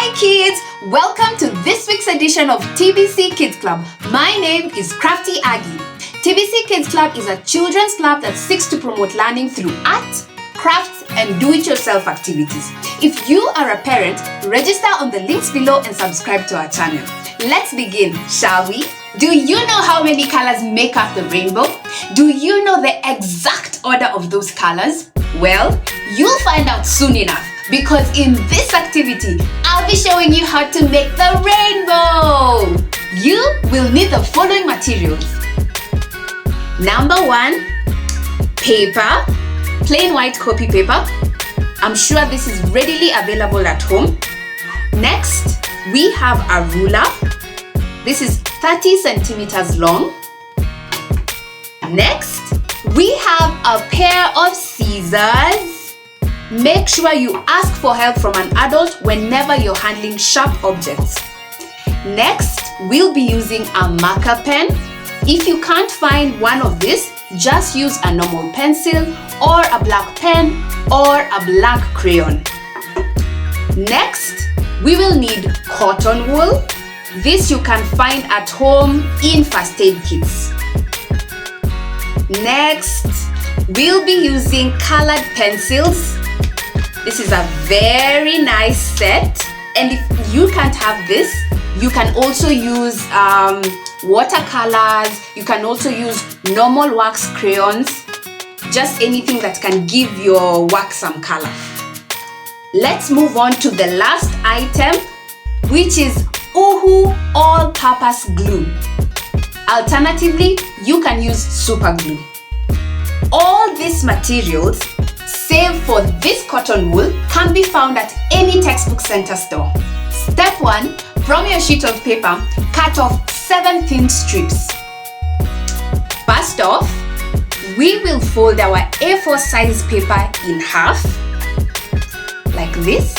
Hi kids! Welcome to this week's edition of TBC Kids Club. My name is Crafty Aggie. TBC Kids Club is a children's club that seeks to promote learning through art, crafts, and do-it-yourself activities. If you are a parent, register on the links below and subscribe to our channel. Let's begin, shall we? Do you know how many colors make up the rainbow? Do you know the exact order of those colors? Well, you'll find out soon enough, because in this activity, I'll be showing you how to make the rainbow. You will need the following materials. Number 1, paper, plain white copy paper. I'm sure this is readily available at home. Next, we have a ruler. This is 30 centimeters long. Next, we have a pair of scissors. Make sure you ask for help from an adult whenever you're handling sharp objects. Next, we'll be using a marker pen. If you can't find one of these, just use a normal pencil or a black pen or a black crayon. Next, we will need cotton wool. This you can find at home in first aid kits. Next, we'll be using colored pencils. This is a very nice set, and if you can't have this, you can also use watercolors. You can also use normal wax crayons, just anything that can give your work some color. Let's move on to the last item, which is Uhu all-purpose glue. Alternatively, you can use super glue. All these materials, save for this cotton wool, can be found at any textbook center store. Step 1, from your sheet of paper, cut off 7 thin strips. First off, we will fold our A4 size paper in half, like this.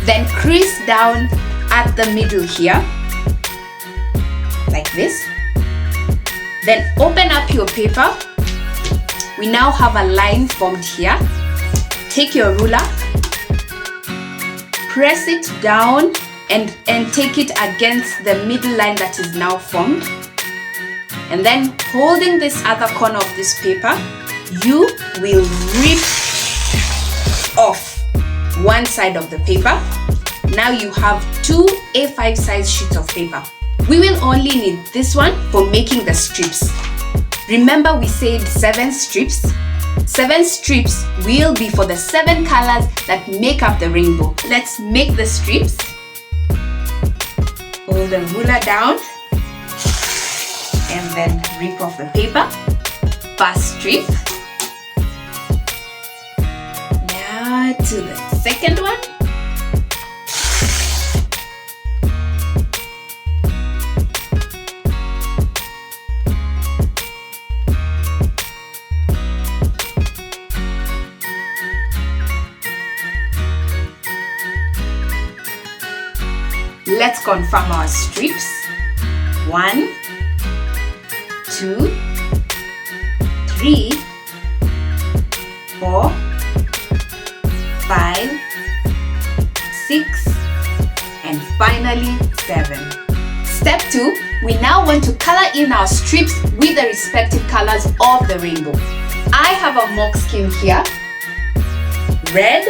Then crease down at the middle here, like this. Then open up your paper. We now have a line formed here. Take your ruler, press it down and take it against the middle line that is now formed. And then holding this other corner of this paper, you will rip off one side of the paper. Now you have 2 A5 size sheets of paper. We will only need this one for making the strips. Remember, we said 7 strips. 7 strips will be for the 7 colors that make up the rainbow. Let's make the strips. Hold the ruler down and then rip off the paper. First strip. Now to the second one. Let's confirm our strips. 1, 2, 3, 4, 5, 6, and finally 7. Step 2, we now want to color in our strips with the respective colors of the rainbow. I have a mock scheme here. Red,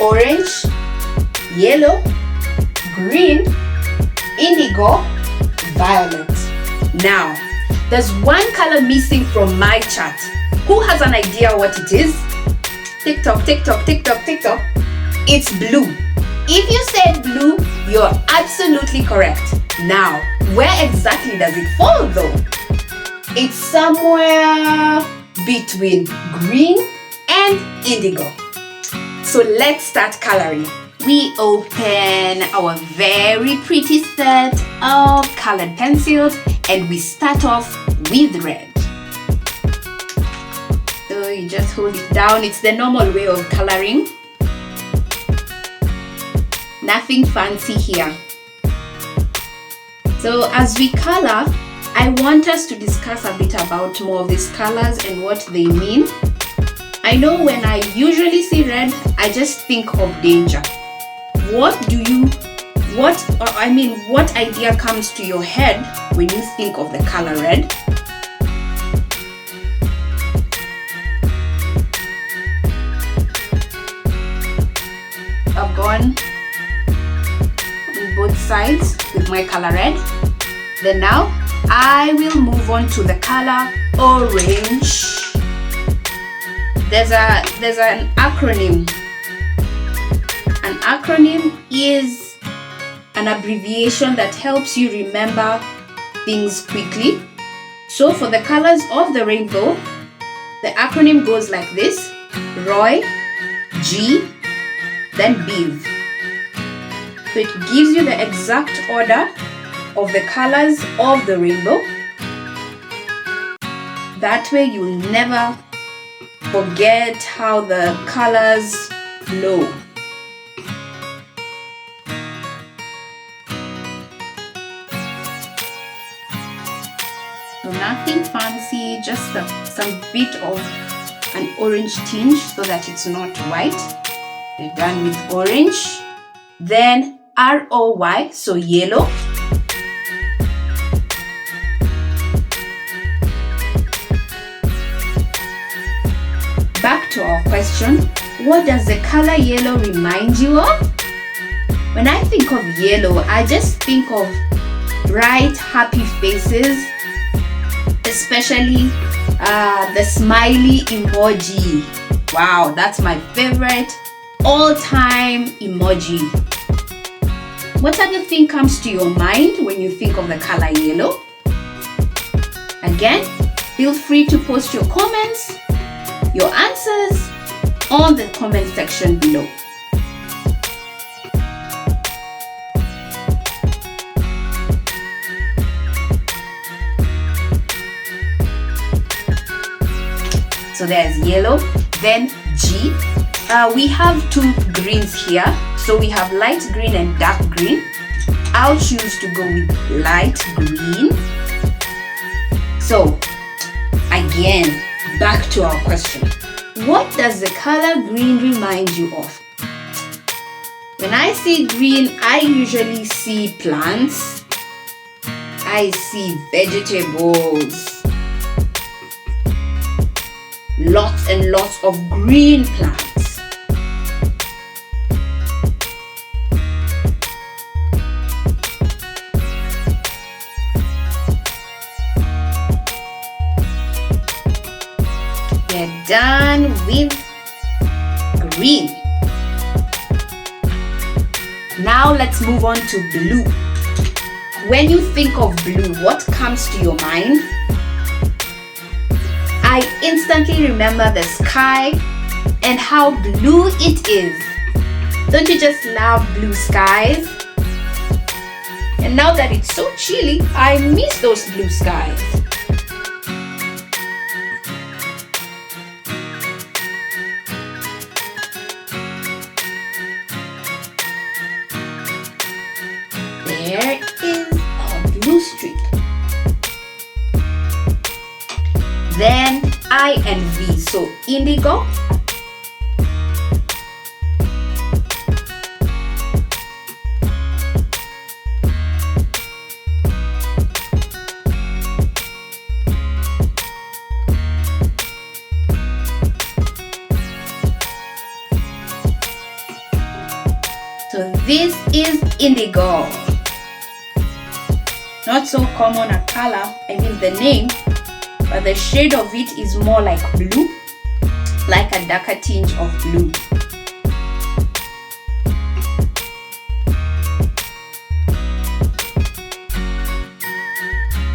orange, yellow, green, indigo, violet. Now, there's one color missing from my chart. Who has an idea what it is? Tick tock, tick tock, tick tock, tick tock. It's blue. If you said blue, you're absolutely correct. Now, where exactly does it fall though? It's somewhere between green and indigo. So let's start coloring. We open our very pretty set of colored pencils and we start off with red. So you just hold it down. It's the normal way of coloring. Nothing fancy here. So as we color, I want us to discuss a bit about more of these colors and what they mean. I know when I usually see red, I just think of danger. what idea comes to your head when you think of the color red? I've gone on both sides with my color red. Then now I will move on to the color orange. There's an acronym. An acronym is an abbreviation that helps you remember things quickly. So for the colors of the rainbow, the acronym goes like this: ROY, G, then BIV. So it gives you the exact order of the colors of the rainbow. That way you'll never forget how the colors flow. So nothing fancy, just some bit of an orange tinge so that it's not white. We're done with orange. Then ROY, so yellow. Back to our question, what does the color yellow remind you of? When I think of yellow, I just think of bright, happy faces, especially the smiley emoji. Wow, that's my favorite all-time emoji. What other thing comes to your mind when you think of the color yellow? Again, feel free to post your comments, your answers on the comment section below. So there's yellow, then G. We have two greens here. So we have light green and dark green. I'll choose to go with light green. So again, back to our question. What does the color green remind you of? When I see green, I usually see plants. I see vegetables. Lots and lots of green plants. We're done with green. Now let's move on to blue. When you think of blue, what comes to your mind? I instantly remember the sky and how blue it is. Don't you just love blue skies? And now that it's so chilly, I miss those blue skies. There is our blue streak. Then I and V, so indigo. So this is indigo. Not so common a color, I mean the name, but the shade of it is more like blue, like a darker tinge of blue.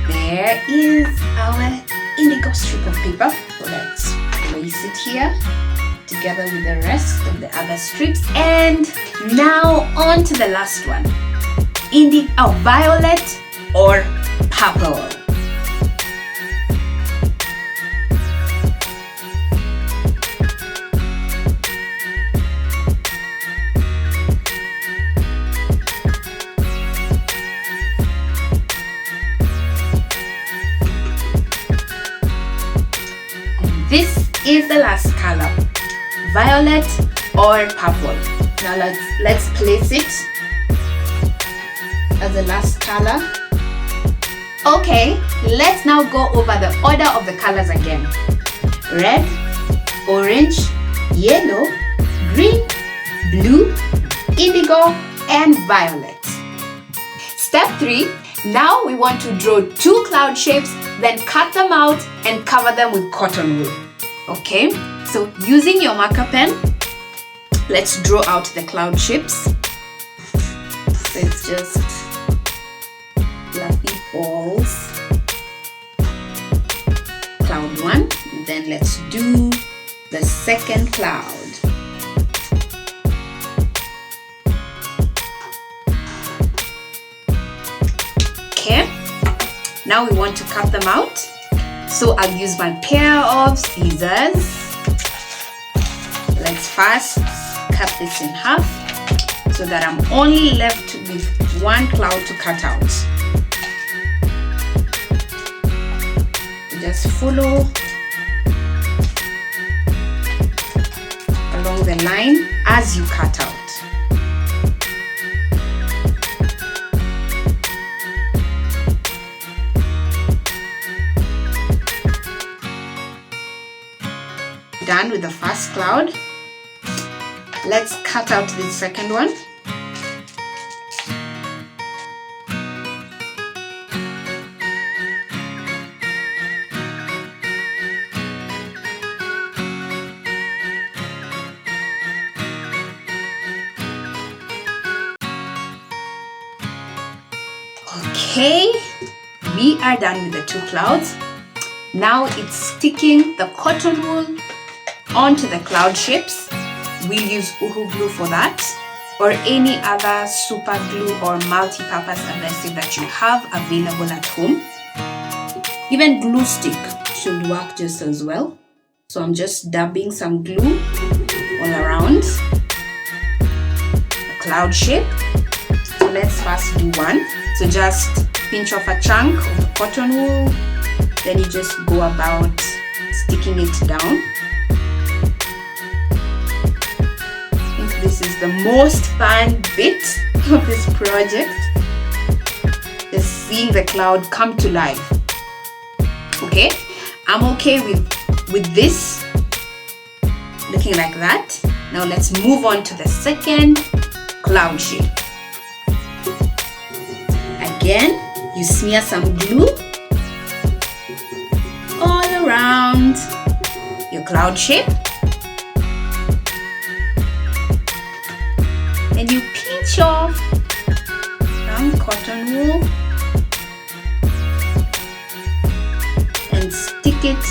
There is our indigo strip of paper. So let's place it here together with the rest of the other strips. And now on to the last one. Violet or purple. This is the last color, violet or purple. Now let's place it as the last color. Okay, let's now go over the order of the colors again. Red, orange, yellow, green, blue, indigo, and violet. Step 3. Now we want to draw 2 cloud shapes, then cut them out and cover them with cotton wool. Okay, so using your marker pen, let's draw out the cloud shapes. So it's just fluffy balls. Cloud 1, then let's do the second cloud. Okay, now we want to cut them out. So I'll use my pair of scissors. Let's first cut this in half so that I'm only left with 1 cloud to cut out. Just follow along the line as you cut out. Done with the first cloud. Let's cut out the second one. Okay, we are done with the 2 clouds. Now it's sticking the cotton wool onto the cloud shapes. We'll use Uhu glue for that, or any other super glue or multi-purpose adhesive that you have available at home. Even glue stick should work just as well. So I'm just dabbing some glue all around the cloud shape. So let's first do one. So just pinch off a chunk of the cotton wool, then you just go about sticking it down. This is the most fun bit of this project, just seeing the cloud come to life. Okay, I'm okay with this looking like that. Now let's move on to the second cloud shape. Again, you smear some glue all around your cloud shape. Then you pinch off some cotton wool and stick it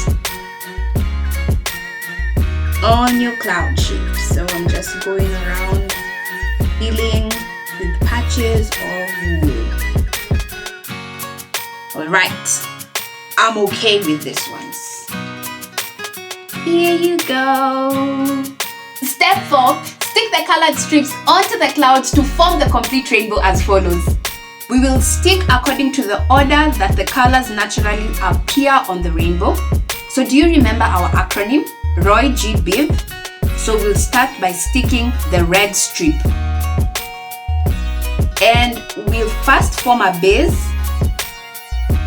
on your cloud shape. So I'm just going around filling with patches of wool. Alright, I'm okay with this one. Here you go. Step 4. Stick the colored strips onto the clouds to form the complete rainbow as follows. We will stick according to the order that the colors naturally appear on the rainbow. So do you remember our acronym? Roy G. Biv. So we'll start by sticking the red strip. And we'll first form a base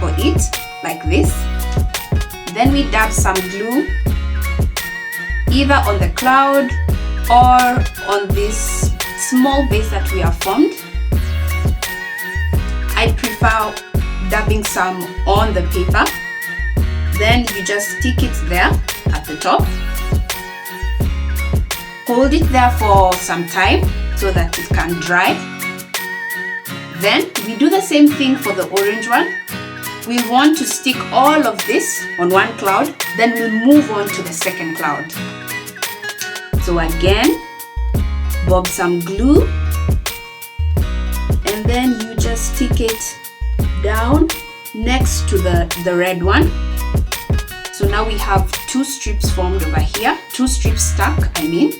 for it, like this. Then we dab some glue, either on the cloud or on this small base that we have formed. I prefer dabbing some on the paper. Then you just stick it there at the top. Hold it there for some time so that it can dry. Then we do the same thing for the orange one. We want to stick all of this on one cloud, then we'll move on to the second cloud. So again, bob some glue, and then you just stick it down next to the red one. So now we have 2 strips formed over here, 2 strips stuck, I mean.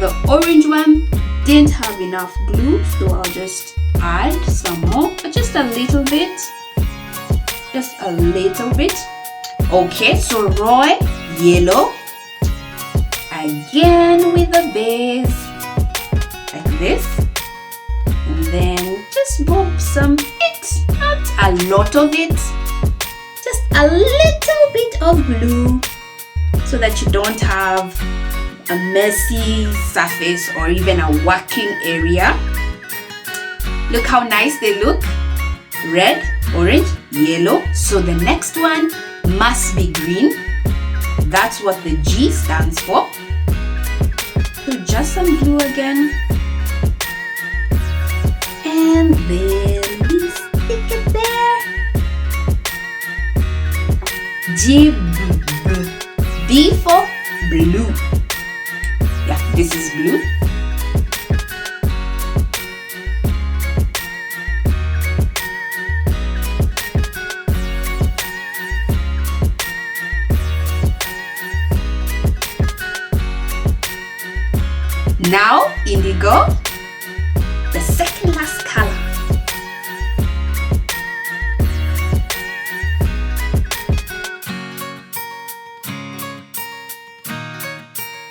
The orange one didn't have enough glue, so I'll just add some more, but just a little bit. Just a little bit. Okay, so Roy, yellow. again with the base, like this. And then just bob some bit, not a lot of it, just a little bit of glue so that you don't have a messy surface or even a working area. Look how nice they look. Red, orange, yellow. So the next one must be green. That's what the G stands for. So just some glue again. And then we stick it there. G, B for blue. Yeah, this is blue. Now, indigo, the second last color.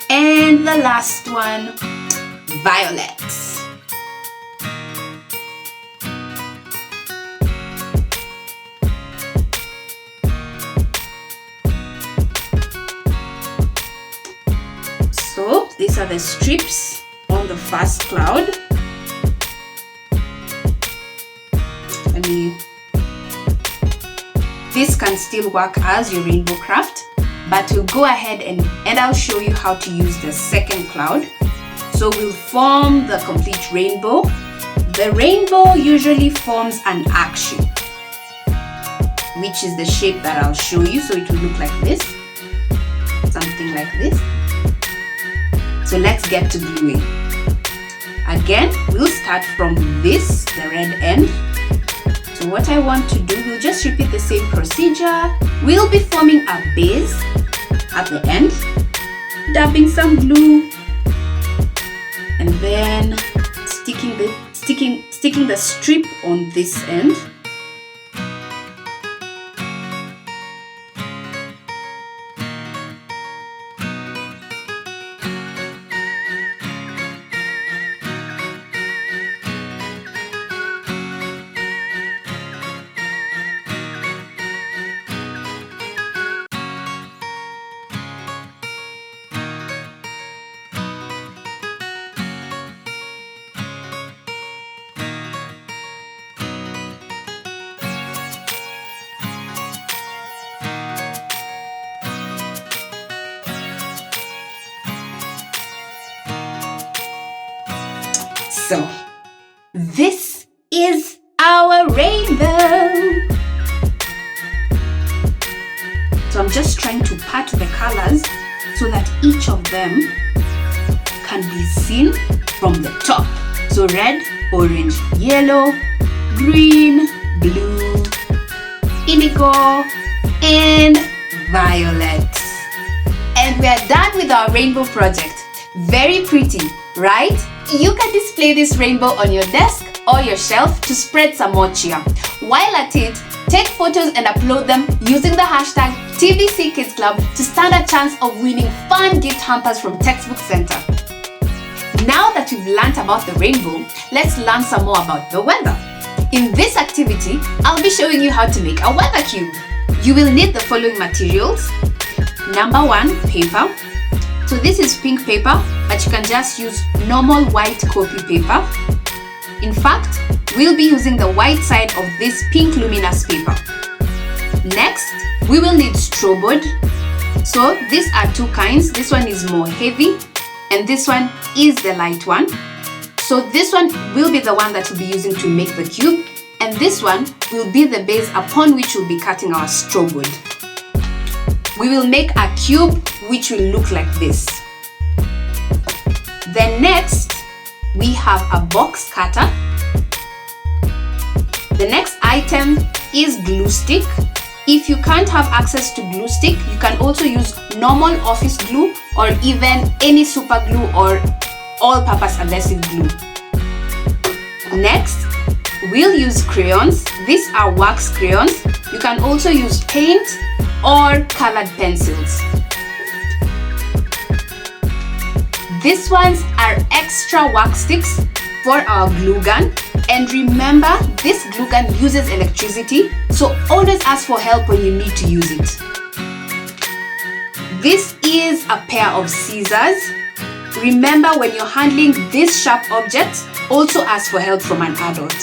And the last one, violet. So these are the strips on the first cloud. This can still work as your rainbow craft, but we'll go ahead and I'll show you how to use the second cloud. So we'll form the complete rainbow. The rainbow usually forms an arc shape, which is the shape that I'll show you. So it will look like this, something like this. So let's get to gluing. Again, we'll start from this, the red end. So what I want to do, we'll just repeat the same procedure. We'll be forming a base at the end, dabbing some glue, and then sticking the strip on this end. So this is our rainbow. So I'm just trying to pat the colors so that each of them can be seen from the top. So red, orange, yellow, green, blue, indigo, and violet. And we are done with our rainbow project. Very pretty, right? You can display this rainbow on your desk or your shelf to spread some more cheer. While at it, take photos and upload them using the hashtag TBC Kids Club to stand a chance of winning fun gift hampers from Textbook Center. Now that we've learned about the rainbow, let's learn some more about the weather. In this activity, I'll be showing you how to make a weather cube. You will need the following materials. Number 1, paper. So this is pink paper, but you can just use normal white copy paper. In fact, we'll be using the white side of this pink luminous paper. Next, we will need straw board. So these are two kinds. This one is more heavy and this one is the light one. So this one will be the one that we'll be using to make the cube, and this one will be the base upon which we'll be cutting our straw board. We will make a cube which will look like this. Then next, we have a box cutter. The next item is glue stick. If you can't have access to glue stick, you can also use normal office glue or even any super glue or all-purpose adhesive glue. Next, we'll use crayons. These are wax crayons. You can also use paint or colored pencils. These ones are extra wax sticks for our glue gun. And remember, this glue gun uses electricity, so always ask for help when you need to use it. This is a pair of scissors. Remember, when you're handling this sharp object, also ask for help from an adult.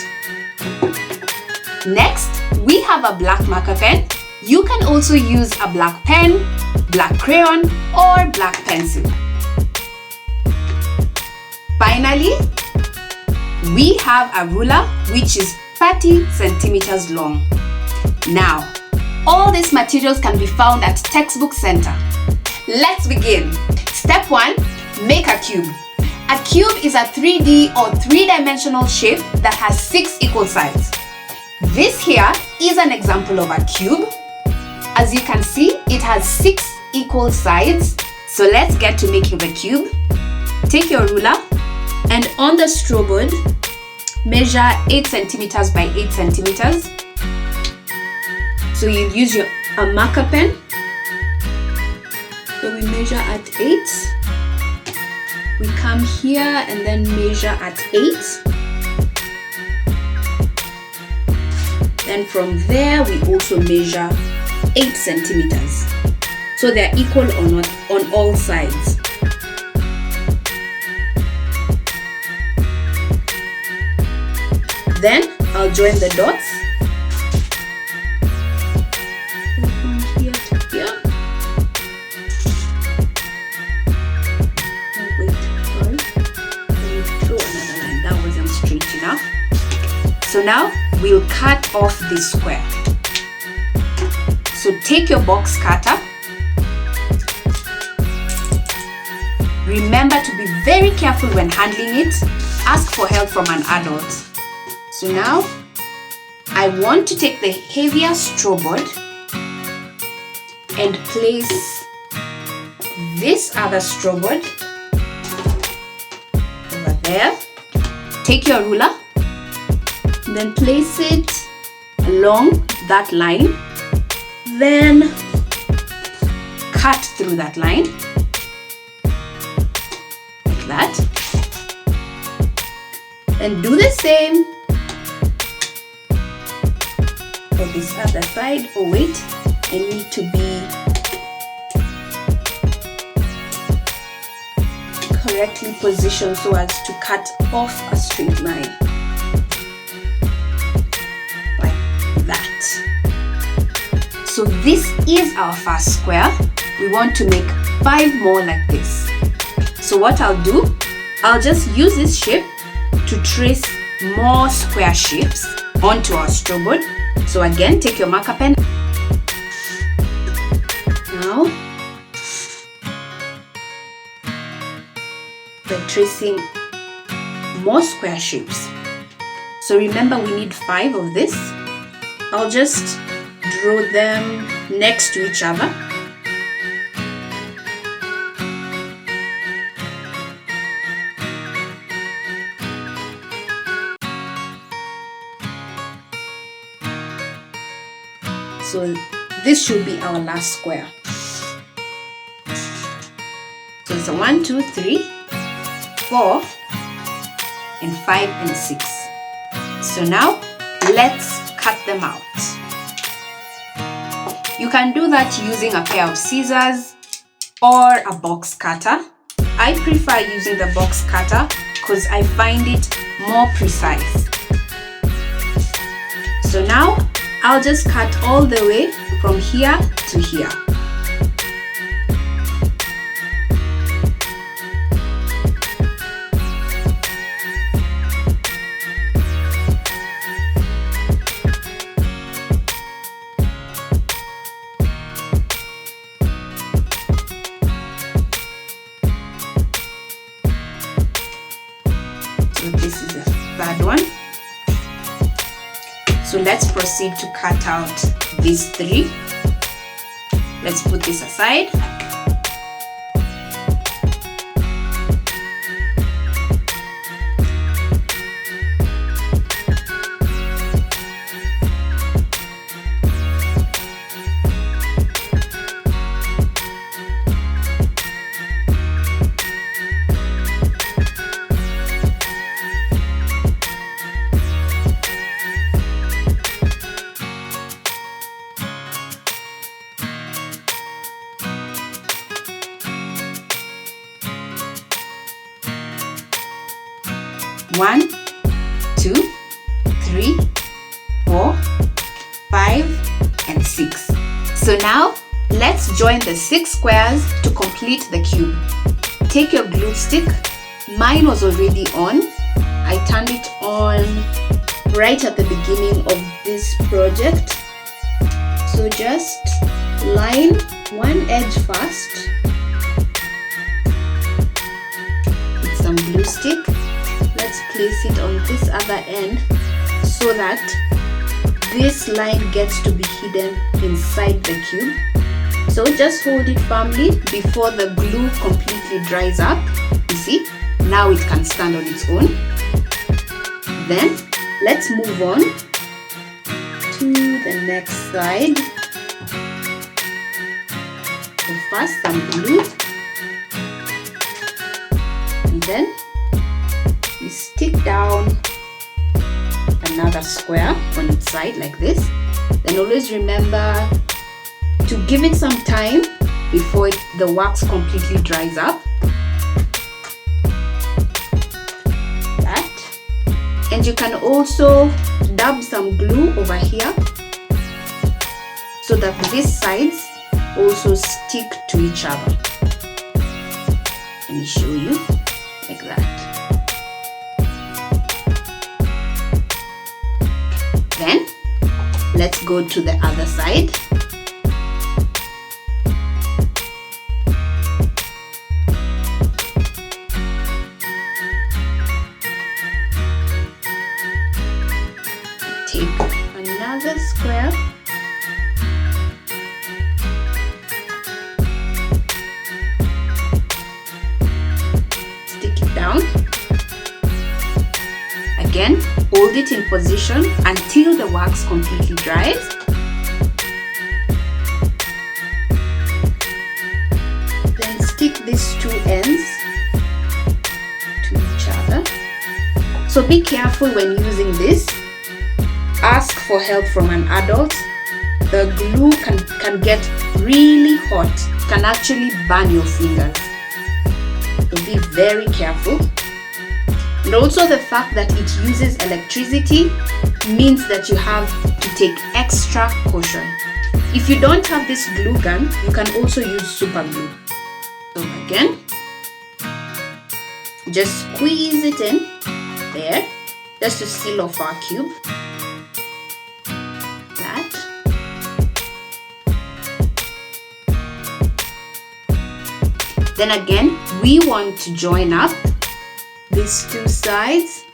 Next, we have a black marker pen. You can also use a black pen, black crayon, or black pencil. Finally, we have a ruler which is 30 centimeters long. Now, all these materials can be found at Textbook Center. Let's begin. Step 1, make a cube. A cube is a 3D or three-dimensional shape that has 6 equal sides. This here is an example of a cube. As you can see, it has 6 equal sides. So let's get to making the cube. Take your ruler and on the straw board, measure 8 centimeters by 8 centimeters. So you use a marker pen. So we measure at 8. We come here and then measure at 8. Then from there, we also measure 8 centimeters. So they're equal or not on all sides. Then I'll join the dots. From here to here. Oh wait, sorry. Let me draw another line. That wasn't straight enough. So now we'll cut off this square. So take your box cutter. Remember to be very careful when handling it. Ask for help from an adult. So now, I want to take the heavier straw board and place this other straw board over there. Take your ruler, then place it along that line, then cut through that line, like that, and do the same for this other side. Oh wait, I need to be correctly positioned so as to cut off a straight line. Like that. So this is our first square. We want to make 5 more like this. So what I'll do, I'll just use this shape to trace more square shapes onto our straw board. So again, take your marker pen. Now, we're tracing more square shapes. So remember, we need 5 of this. I'll just draw them next to each other. So this should be our last square. So it's a 1, 2, 3, 4, and 5 and 6. So now let's cut them out. You can do that using a pair of scissors or a box cutter. I prefer using the box cutter because I find it more precise. So now I'll just cut all the way from here to here. So this is the third one. So let's proceed to cut out these 3. Let's put this aside. 1, 2, 3, 4, 5, and 6. So now let's join the 6 squares to complete the cube. Take your glue stick. Mine was already on. I turned it on right at the beginning of this project. So just line one edge first with some glue stick. Let's place it on this other end so that this line gets to be hidden inside the cube. So just hold it firmly before the glue completely dries up. You see, now it can stand on its own. Then let's move on to the next side. So first some glue, and then we stick down another square on its side like this. Then always remember to give it some time before the wax completely dries up. And you can also dab some glue over here so that these sides also stick to each other. Let me show you like that. Then let's go to the other side. Another square, stick it down. Again, hold it in position until the wax completely dries. Then stick these two ends to each other. So be careful when using this. Ask for help from an adult. The glue can get really hot. It can actually burn your fingers. So be very careful. And also the fact that it uses electricity means that you have to take extra caution. If you don't have this glue gun, you can also use super glue. So again, just squeeze it in there, just to seal off our cube. Then again, we want to join up these two sides.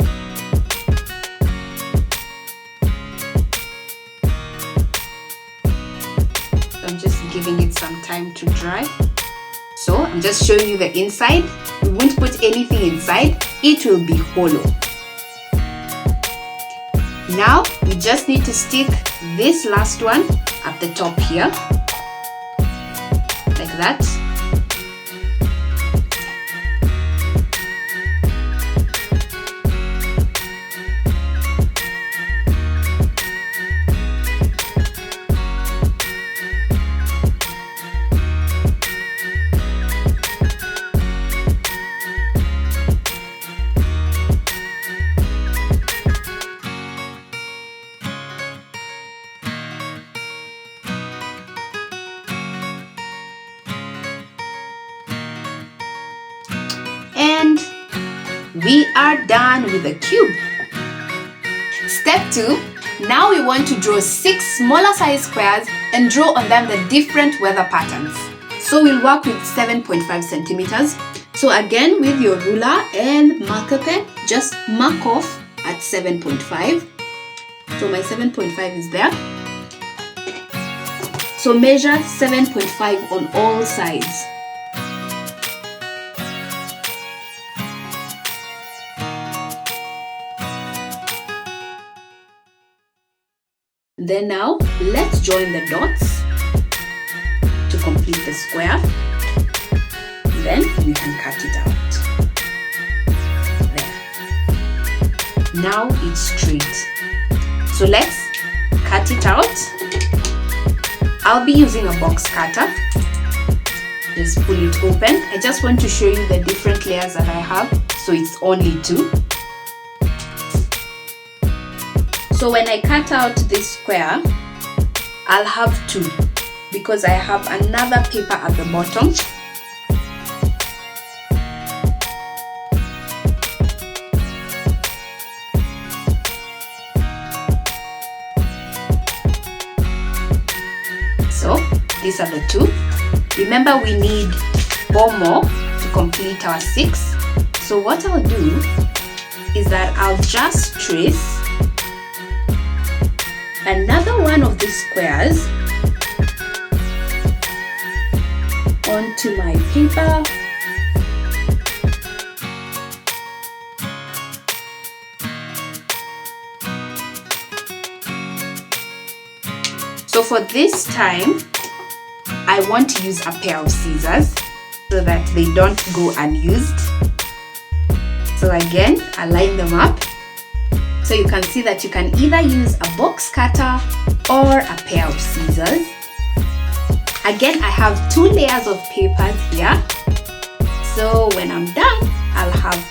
So I'm just giving it some time to dry. So I'm just showing you the inside. We won't put anything inside. It will be hollow. Now we just need to stick this last one at the top here, like that. And we are done with the cube. Step 2. Now we want to draw 6 smaller size squares and draw on them the different weather patterns. So we'll work with 7.5 centimeters. So again, with your ruler and marker pen, just mark off at 7.5. So my 7.5 is there. So measure 7.5 on all sides. Then now, let's join the dots to complete the square. Then we can cut it out. There. Now it's straight. So let's cut it out. I'll be using a box cutter. Just pull it open. I just want to show you the different layers that I have. So it's only 2. So when I cut out this square, I'll have two because I have another paper at the bottom. So these are the two. Remember, we need 4 more to complete our 6. So what I'll do is that I'll just trace another one of these squares onto my paper. So for this time, I want to use a pair of scissors so that they don't go unused. So again, I line them up. So you can see that you can either use a box cutter or a pair of scissors. Again, I have 2 layers of papers here. So when I'm done, I'll have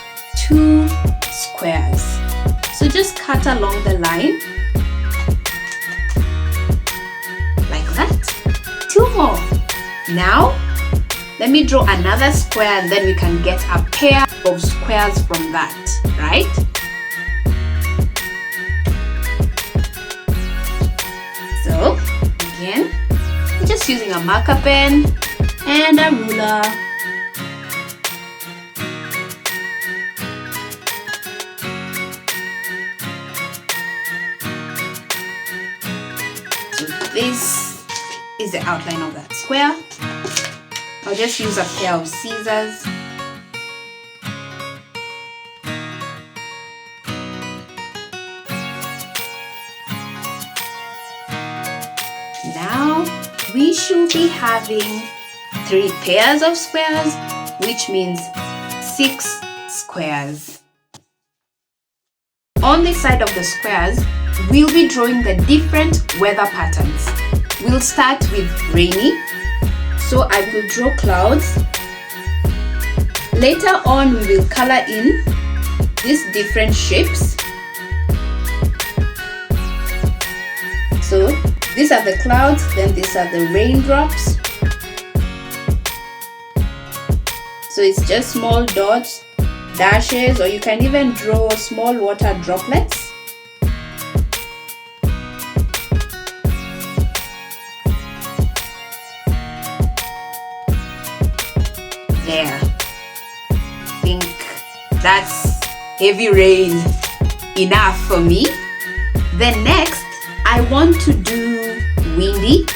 2 squares. So just cut along the line. Like that. 2 more. Now, let me draw another square and then we can get a pair of squares from that, right? So, again, I'm just using a marker pen and a ruler. So this is the outline of that square. I'll just use a pair of scissors. Now we should be having 3 pairs of squares, which means 6 squares. On this side of the squares, we'll be drawing the different weather patterns. We'll start with rainy. So I will draw clouds. Later on, we will color in these different shapes. So these are the clouds, then these are the raindrops. So it's just small dots, dashes, or you can even draw small water droplets. There. I think that's heavy rain enough for me. Then next, I want to do windy.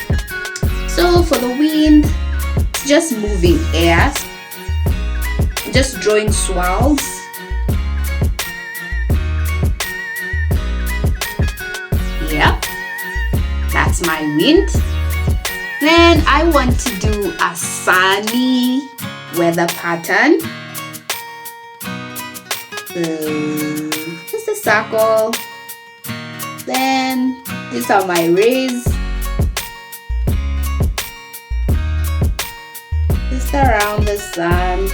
So for the wind, it's just moving air. Just drawing swirls. Yeah, that's my wind. Then I want to do a sunny weather pattern. Just a circle. Then these are my rays. Just around the sun.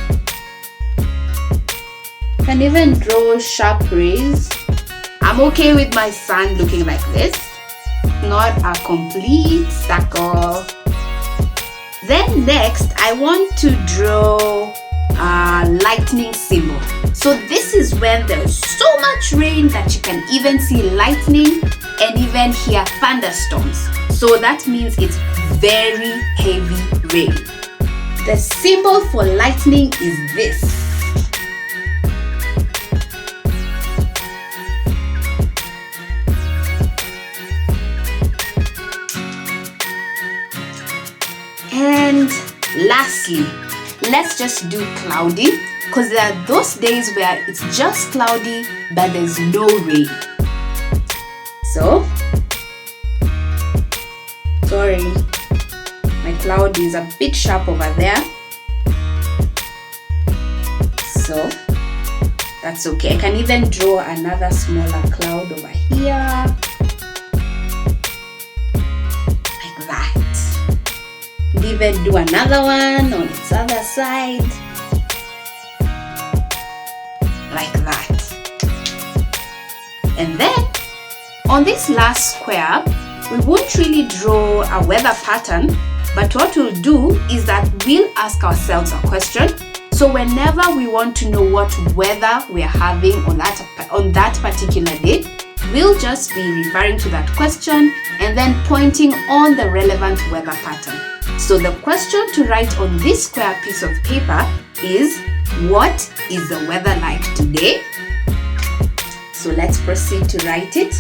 Can even draw sharp rays. I'm okay with my sun looking like this, not a complete circle. Then next, I want to draw a lightning symbol. So this is when there's so much rain that you can even see lightning and even hear thunderstorms. So that means it's very heavy rain. The symbol for lightning is this. And lastly, let's just do cloudy, because there are those days where it's just cloudy but there's no rain. So, sorry, my cloud is a bit sharp over there. So, that's okay. I can even draw another smaller cloud over here. Like that. And even do another one on its other side. Like that. And then, On this last square, we won't really draw a weather pattern, but what we'll do is that we'll ask ourselves a question. So whenever we want to know what weather we're having on that particular day, we'll just be referring to that question and then pointing on the relevant weather pattern. So the question to write on this square piece of paper is, what is the weather like today? So let's proceed to write it.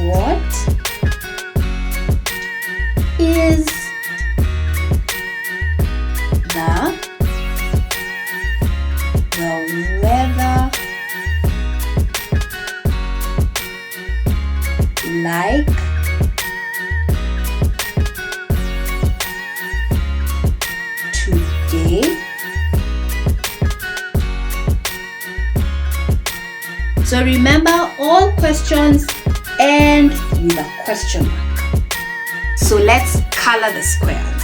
What is the weather like today? So remember, all questions end with a question mark. So let's color the squares.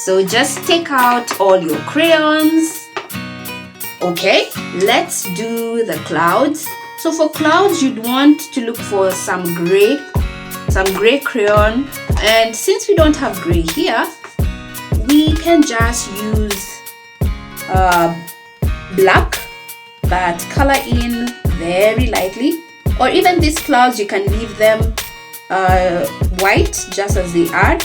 So just take out all your crayons. Okay, let's do the clouds. So for clouds, you'd want to look for some gray crayon. And since we don't have gray here, we can just use black, but color in very lightly. Or even these clouds, you can leave them white just as they are.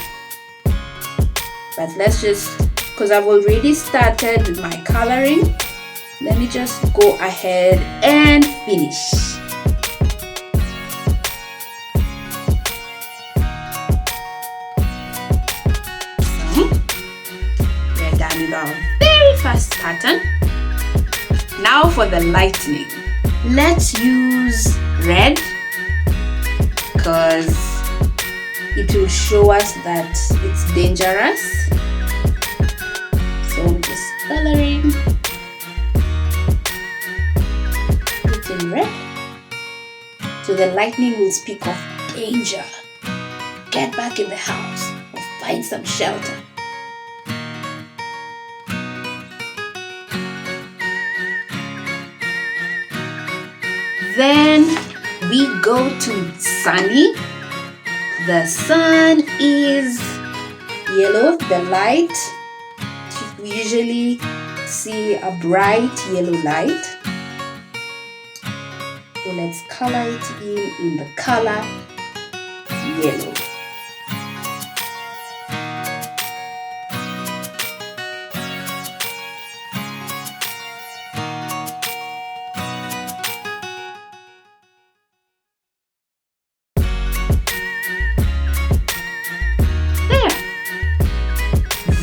But let's just, because I've already started with my coloring, let me just go ahead and finish. So, we're done with our very first pattern. Now for the lightning. Let's use red because it will show us that it's dangerous. So I'm just coloring it in red. So the lightning will speak of danger. Get back in the house or find some shelter. Then we go to sunny. The sun is yellow, the light. We usually see a bright yellow light. So let's color it in the color yellow.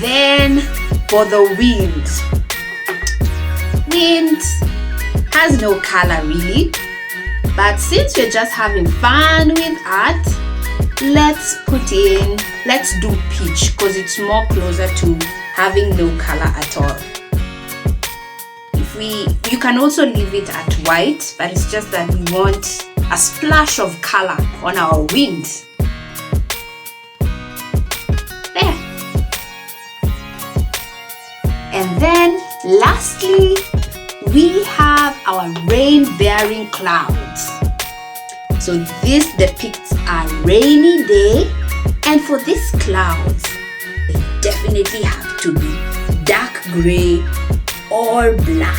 Then for the wind. Wind has no color really, but since we're just having fun with art, let's do peach because it's more closer to having no color at all. You can also leave it at white, but it's just that we want a splash of color on our wind. And then lastly, we have our rain-bearing clouds. So this depicts a rainy day, and for these clouds, they definitely have to be dark gray or black.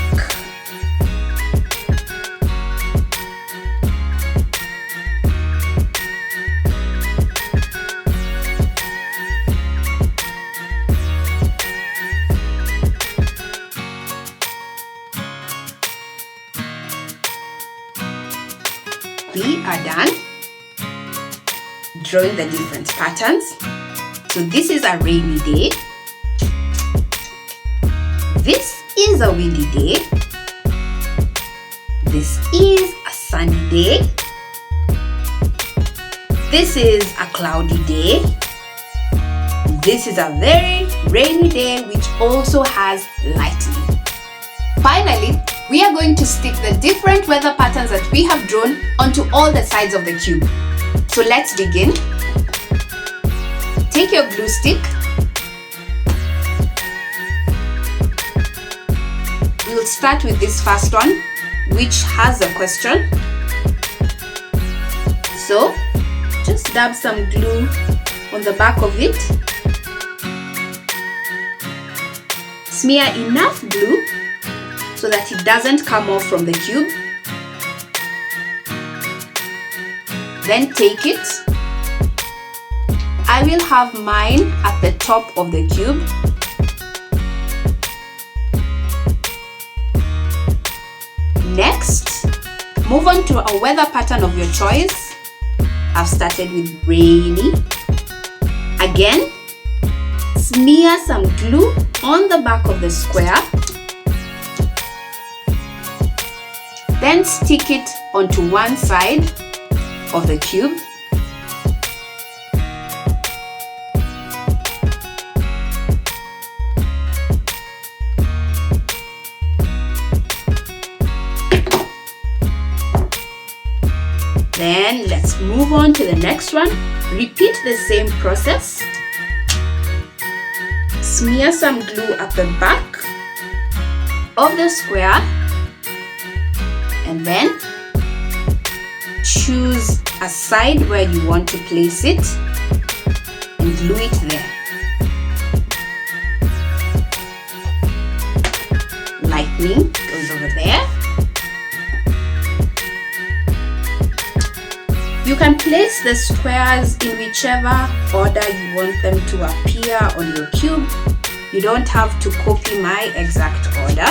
We are done drawing the different patterns. So this is a rainy day. This is a windy day. This is a sunny day. This is a cloudy day. This is a very rainy day which also has lightning. Finally, we are going to stick the different weather patterns that we have drawn onto all the sides of the cube. So let's begin. Take your glue stick. start with this first one, which has a question. So just dab some glue on the back of it. Smear enough glue so that it doesn't come off from the cube. Then take it. I will have mine at the top of the cube. Next, move on to a weather pattern of your choice. I've started with rainy. Again, smear some glue on the back of the square. Then stick it onto one side of the cube. Then let's move on to the next one. Repeat the same process. Smear some glue at the back of the square and then choose a side where you want to place it and glue it there. Lightning goes over there. You can place the squares in whichever order you want them to appear on your cube. You don't have to copy my exact order.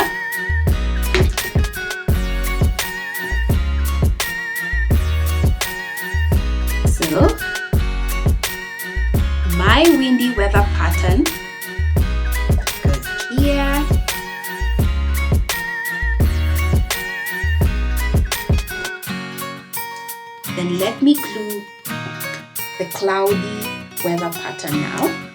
So, my windy weather pattern goes here. Then let me glue the cloudy weather pattern now.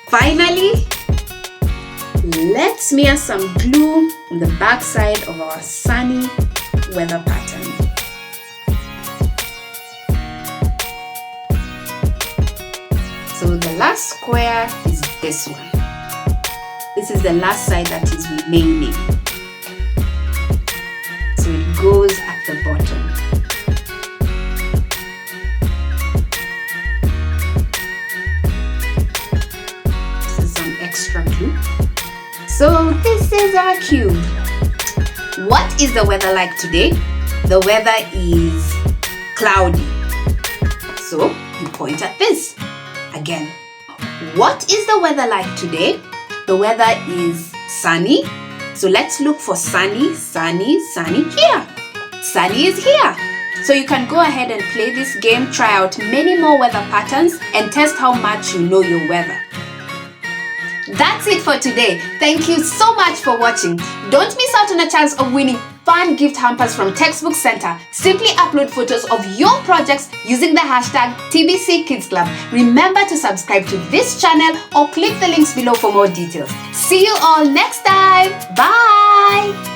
Finally, let's smear some glue on the back side of our sunny weather pattern. So the last square is this one. This is the last side that is remaining. So it goes at the bottom. Extra glue. So this is our cube. What is the weather like today? The weather is cloudy. So you point at this. Again, what is the weather like today? The weather is sunny. So let's look for sunny, sunny, sunny here. Sunny is here. So you can go ahead and play this game, try out many more weather patterns and test how much you know your weather. That's it for today. Thank you so much for watching. Don't miss out on a chance of winning fun gift hampers from Textbook Center. Simply upload photos of your projects using the hashtag TBC Kids Club. Remember to subscribe to this channel or click the links below for more details. See you all next time. Bye.